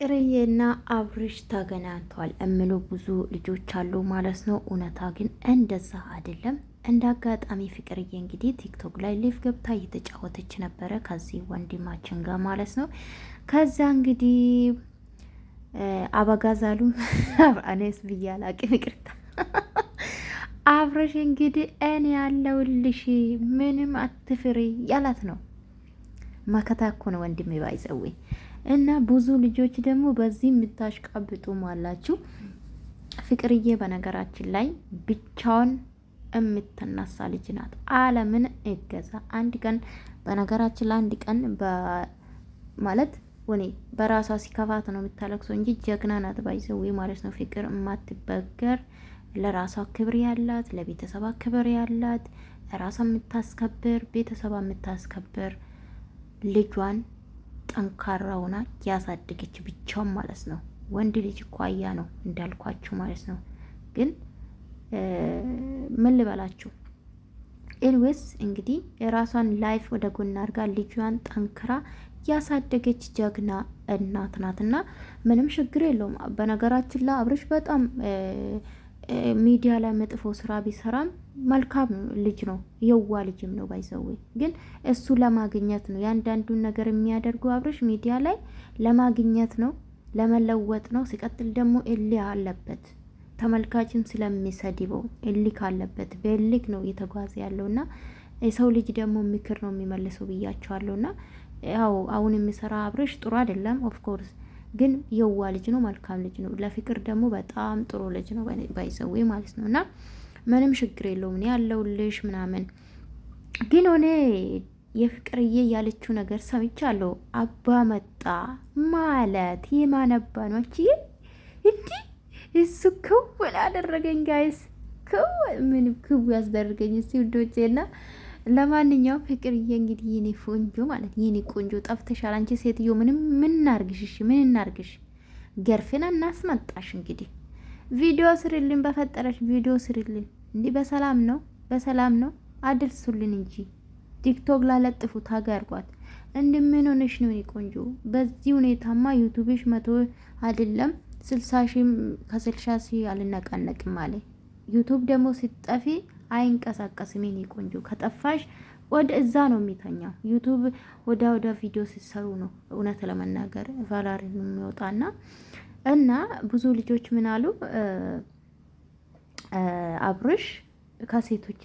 ፍቅርዬና አብርሽ ተገናኝተዋል እምሉ ብዙ ልጆች አሉ ማለት ነው። እውነታ ግን እንደዛ አይደለም። እንደ አጋጣሚ ፍቅርዬ እንግዲህ ቲክቶክ ላይ ሊቭ ገብታ እየተጫወተች ነበረ ከዚህ ወንድማችን ጋር ማለት ነው። ከዛ እንግዲህ አበጋዛሉ አኔስ ብዬ አላቅም ይቅርታ። አብርሽ እንግዲህ እኔ ያለውልሽ ምንም አትፍሪ ያላት ነው። መከታ እኮ ነው ወንድሜ ባይዘዌ እና ብዙ ልጆች ደግሞ በዚህ የምታሽቃብጡም አላችሁ። ፍቅርዬ በነገራችን ላይ ብቻውን የምትነሳ ልጅ ናት። አለምን እገዛ አንድ ቀን በነገራችን ላይ አንድ ቀን ማለት ወኔ በራሷ ሲከፋት ነው የምታለቅሰው እንጂ ጀግና ናት ባይዘው ማለት ነው። ፍቅር የማትበገር ለራሷ ክብር ያላት፣ ለቤተሰቧ ክብር ያላት፣ ራሷ የምታስከብር፣ ቤተሰቧ የምታስከብር ልጇን ጠንካራ ሆና ያሳደገች ብቻውን ማለት ነው። ወንድ ልጅ እኮ አያ ነው እንዳልኳችሁ ማለት ነው። ግን ምን ልበላችሁ፣ ኤልዌስ እንግዲህ የራሷን ላይፍ ወደ ጎን አድርጋ ልጇን ጠንክራ ያሳደገች ጀግና እናት ናትና ምንም ችግር የለውም። በነገራችን ላይ አብርሽ በጣም ሚዲያ ላይ መጥፎ ስራ ቢሰራም መልካም ልጅ ነው፣ የዋ ልጅም ነው ባይዘዌ። ግን እሱ ለማግኘት ነው ያንዳንዱን ነገር የሚያደርጉ አብርሽ ሚዲያ ላይ ለማግኘት ነው፣ ለመለወጥ ነው። ሲቀጥል ደግሞ እልህ አለበት፣ ተመልካችን ስለሚሰድበው እልህ አለበት። በእልህ ነው እየተጓዘ ያለውና የሰው ልጅ ደግሞ ምክር ነው የሚመልሰው ብያቸዋለሁና ያው አሁን የሚሰራ አብርሽ ጥሩ አይደለም ኦፍኮርስ፣ ግን የዋ ልጅ ነው፣ መልካም ልጅ ነው። ለፍቅር ደግሞ በጣም ጥሩ ልጅ ነው ባይዘዌ ማለት ነው። እና ምንም ችግር የለውም እኔ ያለውልሽ ምናምን። ግን ሆነ የፍቅርዬ ያለችው ነገር ሰምቻለሁ። አባ መጣ ማለት የማነባ ነው እንዲህ እሱ ክው አደረገኝ ጋይስ፣ ክው ምን ክው ያስደረገኝ እስቲ ውዶቼና ለማንኛውም ፍቅርዬ እንግዲህ የኔ ቆንጆ ማለት የኔ ቆንጆ ጠፍተሻል። አንቺ ሴትዮ ምን እናርግሽ? እሺ ምን እናርግሽ? ገርፌና እናስመጣሽ። እንግዲህ ቪዲዮ ስሪልን፣ በፈጠረሽ ቪዲዮ ስሪልን። እንዲህ በሰላም ነው አድርሱልን እንጂ ቲክቶክ ላለጥፉ ታጋርጓት። እንደምን ሆነሽ ነው የኔ ቆንጆ? በዚህ ሁኔታማ ዩቲዩብሽ 100 አይደለም 60 ሺህ ከ60 ሺህ አልነቃነቅም አለ። ዩቲዩብ ደግሞ ሲጠፊ አይንቀሳቀስም የኔ ቆንጆ። ከጠፋሽ ወደ እዛ ነው የሚተኛው። ዩቲዩብ ወደ ቪዲዮ ሲሰሩ ነው እውነት ለመናገር ቫላሪ የሚወጣና እና ብዙ ልጆች ምን አሉ፣ አብርሽ ከሴቶች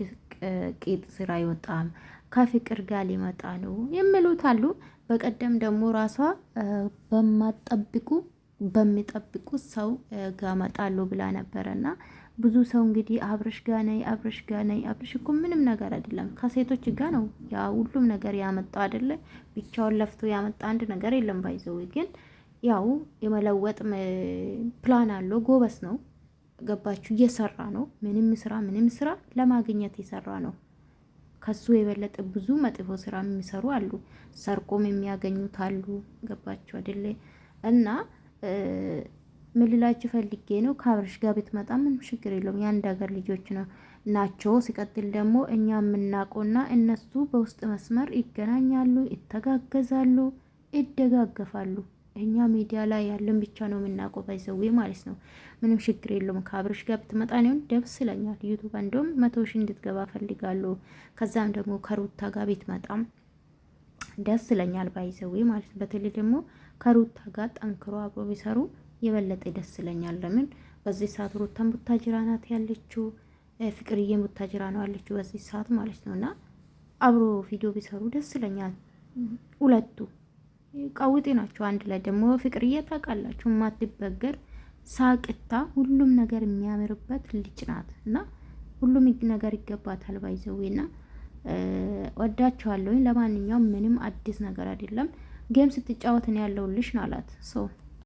ቂጥ ስራ አይወጣም ከፍቅር ጋር ሊመጣ ነው የሚሉት አሉ። በቀደም ደግሞ ራሷ በሚጠብቁ ሰው ጋር መጣሉ ብላ ነበረና ብዙ ሰው እንግዲህ አብርሽ ጋ ነይ አብርሽ እኮ ምንም ነገር አይደለም ከሴቶች ጋ ነው ያ ሁሉም ነገር ያመጣው አይደለ። ብቻውን ለፍቶ ያመጣ አንድ ነገር የለም ባይዘው። ግን ያው የመለወጥ ፕላን አለው፣ ጎበስ ነው። ገባችሁ? እየሰራ ነው። ምንም ስራ ለማግኘት የሰራ ነው። ከሱ የበለጠ ብዙ መጥፎ ስራ የሚሰሩ አሉ፣ ሰርቆም የሚያገኙት አሉ። ገባችሁ አይደለ? እና ምን ልላችሁ ፈልጌ ነው፣ ከአብርሽ ጋር ብትመጣ ምንም ችግር የለውም። የአንድ ሀገር ልጆች ናቸው። ሲቀጥል ደግሞ እኛ የምናውቀውና እነሱ በውስጥ መስመር ይገናኛሉ፣ ይተጋገዛሉ፣ ይደጋገፋሉ። እኛ ሚዲያ ላይ ያለን ብቻ ነው የምናውቀው ባይዘዌ ማለት ነው። ምንም ችግር የለውም። ከአብርሽ ጋር ብትመጣ ነው ደስ ይለኛል። ዩቱብ እንደውም 100 ሺህ እንድትገባ ፈልጋለሁ። ከዛም ደግሞ ከሩታ ጋር ብትመጣም ደስ ይለኛል ባይዘዌ ማለት ነው። በተለይ ደግሞ ከሩታ ጋር ጠንክሮ አብሮ ቢሰሩ የበለጠ ደስ ይለኛል። ለምን በዚህ ሰዓት ሩታን ቡታጅራ ናት ያለችው፣ ፍቅርዬን ቡታጅራ ነው ያለችው በዚህ ሰዓት ማለት ነውና አብሮ ቪዲዮ ቢሰሩ ደስ ይለኛል። ሁለቱ ቀውጤ ናቸው አንድ ላይ። ደግሞ ፍቅርዬ ታውቃላችሁ ማትበገር ሳቅታ፣ ሁሉም ነገር የሚያምርበት ልጅ ናት እና ሁሉም ነገር ይገባታል ባይዘዌና ወዳቸዋለሁኝ። ለማንኛውም ምንም አዲስ ነገር አይደለም። ጌም ስትጫወት ነው ያለውልሽ ነው አላት።